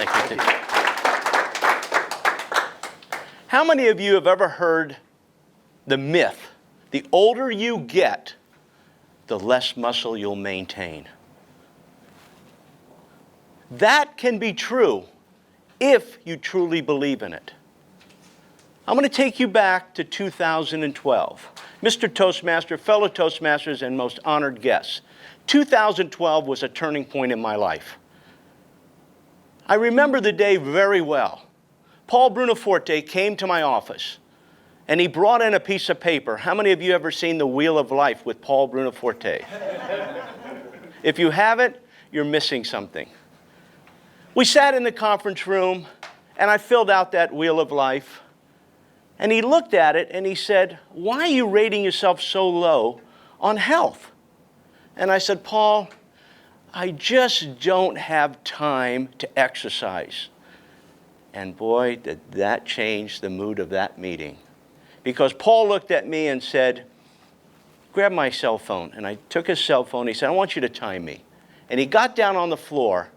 Thank you. How many of you have ever heard the myth, the older you get, the less muscle you'll maintain? That can be true if you truly believe in it. I'm going to take you back to 2012. Mr. Toastmaster, fellow Toastmasters, and most honored guests, 2012 was a turning point in my life. I remember the day very well. Paul Brunoforte came to my office, and he brought in a piece of paper. How many of you ever seen The Wheel of Life with Paul Brunoforte? If you haven't, you're missing something. We sat in the conference room, and I filled out that Wheel of Life. And he looked at it, and he said, "Why are you rating yourself so low on health?" And I said, "Paul, I just don't have time to exercise." And boy, did that change the mood of that meeting. Because Paul looked at me and said, "Grab my cell phone." And I took his cell phone. He said, "I want you to time me." And he got down on the floor,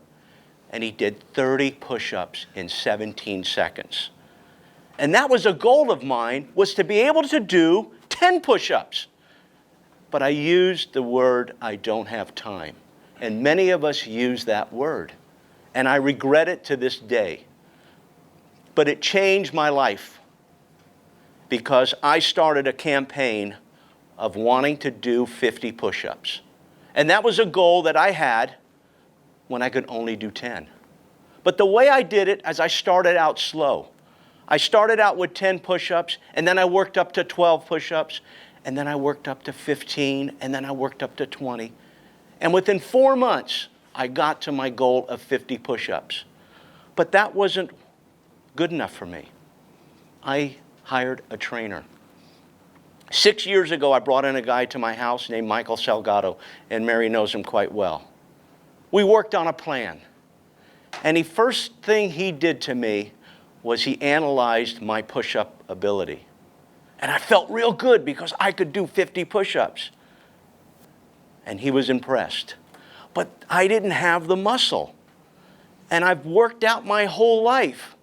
and he did 30 push-ups in 17 seconds. And that was a goal of mine, was to be able to do 10 push-ups. But I used the word, "I don't have time." And many of us use that word. And I regret it to this day. But it changed my life because I started a campaign of wanting to do 50 push-ups. And that was a goal that I had when I could only do 10. But the way I did it is I started out slow. I started out with 10 push-ups, and then I worked up to 12 push-ups, and then I worked up to 15, and then I worked up to 20. And within 4 months, I got to my goal of 50 push-ups. But that wasn't good enough for me. I hired a trainer. 6 years ago, I brought in a guy to my house named Michael Salgado, and Mary knows him quite well. We worked on a plan. And the first thing he did to me was he analyzed my push-up ability. And I felt real good because I could do 50 push-ups. And he was impressed. But I didn't have the muscle. And I've worked out my whole life.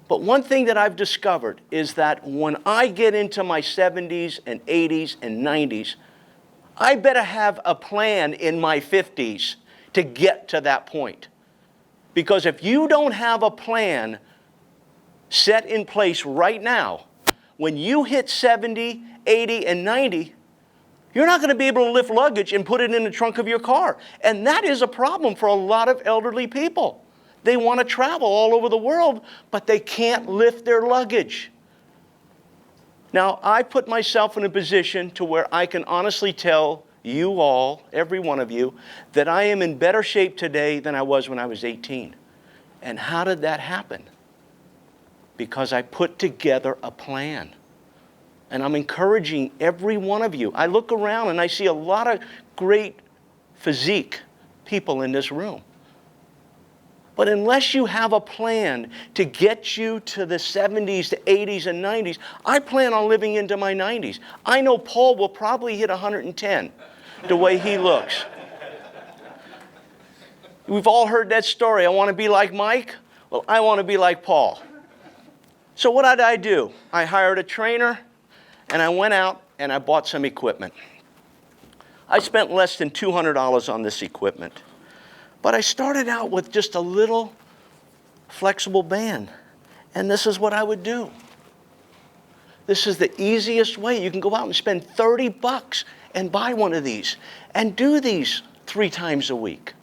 But one thing that I've discovered is that when I get into my 70s and 80s and 90s, I better have a plan in my 50s to get to that point. Because if you don't have a plan set in place right now, when you hit 70, 80, and 90, you're not going to be able to lift luggage and put it in the trunk of your car. And that is a problem for a lot of elderly people. They want to travel all over the world, but they can't lift their luggage. Now, I put myself in a position to where I can honestly tell you all, every one of you, that I am in better shape today than I was when I was 18. And how did that happen? Because I put together a plan. And I'm encouraging every one of you. I look around and I see a lot of great physique people in this room. But unless you have a plan to get you to the 70s, to 80s, and 90s, I plan on living into my 90s. I know Paul will probably hit 110 the way he looks. We've all heard that story. I want to be like Mike. Well, I want to be like Paul. So what did I do? I hired a trainer, and I went out and I bought some equipment. I spent less than $200 on this equipment. But I started out with just a little flexible band. And this is what I would do. This is the easiest way. You can go out and spend $30 and buy one of these and do these 3 times a week.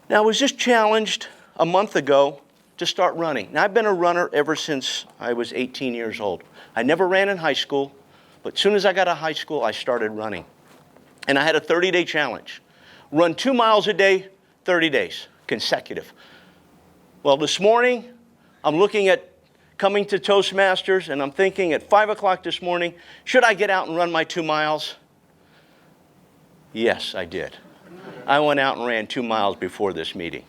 Now, I was just challenged a month ago to start running. Now, I've been a runner ever since I was 18 years old. I never ran in high school, but as soon as I got out of high school, I started running. And I had a 30-day challenge. Run 2 miles a day, 30 days, consecutive. Well, this morning, I'm looking at coming to Toastmasters, and I'm thinking at 5 o'clock this morning, should I get out and run my 2 miles? Yes, I did. I went out and ran 2 miles before this meeting.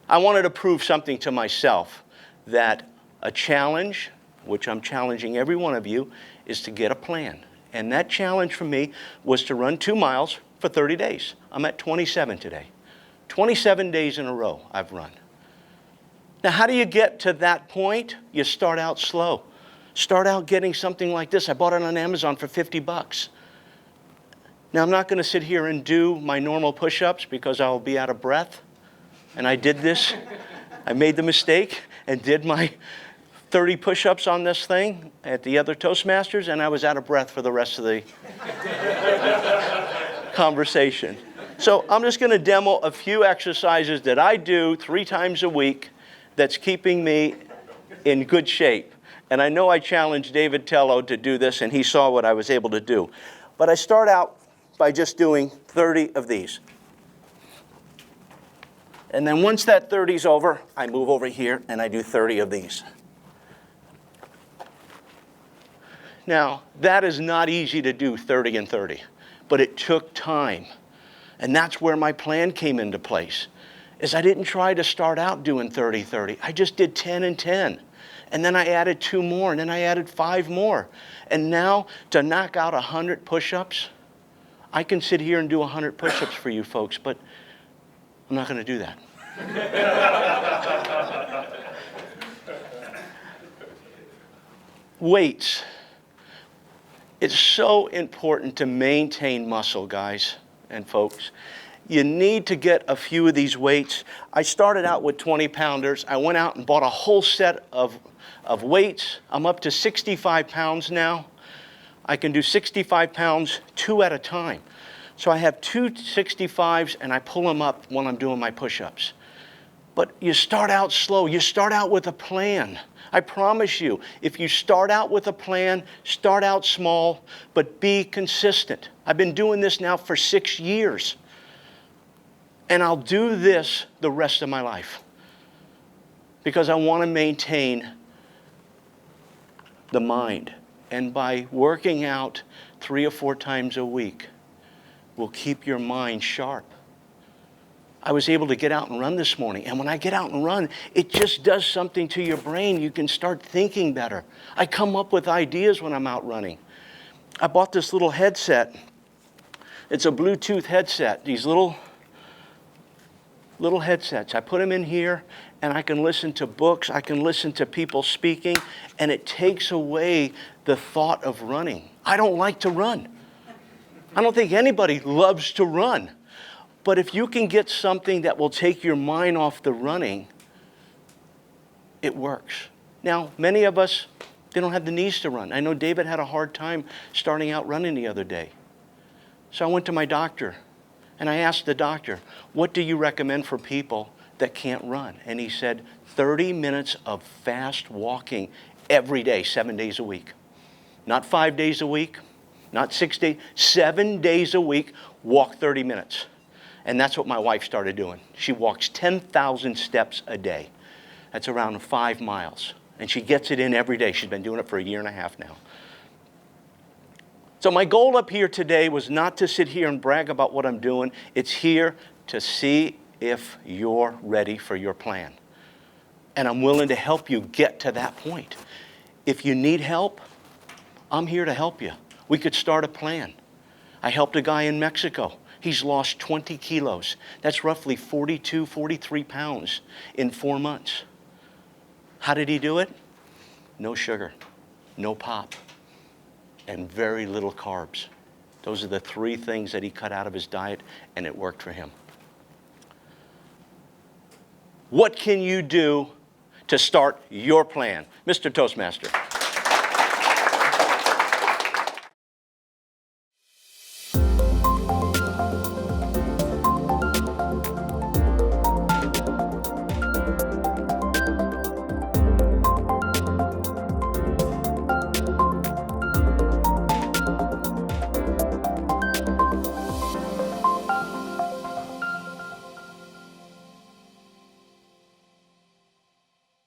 I wanted to prove something to myself, that a challenge, which I'm challenging every one of you, is to get a plan. And that challenge for me was to run 2 miles for 30 days. I'm at 27 today. 27 days in a row I've run. Now, how do you get to that point? You start out slow. Start out getting something like this. I bought it on Amazon for 50 bucks. Now, I'm not going to sit here and do my normal push-ups because I'll be out of breath. And I did this. I made the mistake and did my 30 push-ups on this thing at the other Toastmasters, and I was out of breath for the rest of the conversation. So I'm just going to demo a few exercises that I do 3 times a week that's keeping me in good shape. And I know I challenged David Tello to do this, and he saw what I was able to do. But I start out by just doing 30 of these. And then once that 30's over, I move over here and I do 30 of these. Now, that is not easy to do 30 and 30, but it took time. And that's where my plan came into place, is I didn't try to start out doing 30-30. I just did 10 and 10. And then I added 2 more, and then I added 5 more. And now, to knock out 100 push-ups, I can sit here and do 100 push-ups for you folks, but I'm not going to do that. Weights. It's so important to maintain muscle, guys and folks. You need to get a few of these weights. I started out with 20-pounders. I went out and bought a whole set of weights. I'm up to 65 pounds now. I can do 65 pounds 2 at a time. So I have 2 65s and I pull them up when I'm doing my push-ups. But you start out slow. You start out with a plan. I promise you, if you start out with a plan, start out small, but be consistent. I've been doing this now for 6 years. And I'll do this the rest of my life because I want to maintain the mind. And by working out 3 or 4 times a week will keep your mind sharp. I was able to get out and run this morning. And when I get out and run, it just does something to your brain. You can start thinking better. I come up with ideas when I'm out running. I bought this little headset. It's a Bluetooth headset. These little headsets. I put them in here and I can listen to books. I can listen to people speaking. And it takes away the thought of running. I don't like to run. I don't think anybody loves to run. But if you can get something that will take your mind off the running, it works. Now, many of us, they don't have the knees to run. I know David had a hard time starting out running the other day. So I went to my doctor, and I asked the doctor, what do you recommend for people that can't run? And he said, 30 minutes of fast walking every day, 7 days a week. Not 5 days a week, not 6 days, 7 days a week, walk 30 minutes. And that's what my wife started doing. She walks 10,000 steps a day. That's around 5 miles. And she gets it in every day. She's been doing it for 1.5 years now. So my goal up here today was not to sit here and brag about what I'm doing. It's here to see if you're ready for your plan. And I'm willing to help you get to that point. If you need help, I'm here to help you. We could start a plan. I helped a guy in Mexico. He's lost 20 kilos. That's roughly 42, 43 pounds in 4 months. How did he do it? No sugar, no pop, and very little carbs. Those are the 3 things that he cut out of his diet, and it worked for him. What can you do to start your plan? Mr. Toastmaster.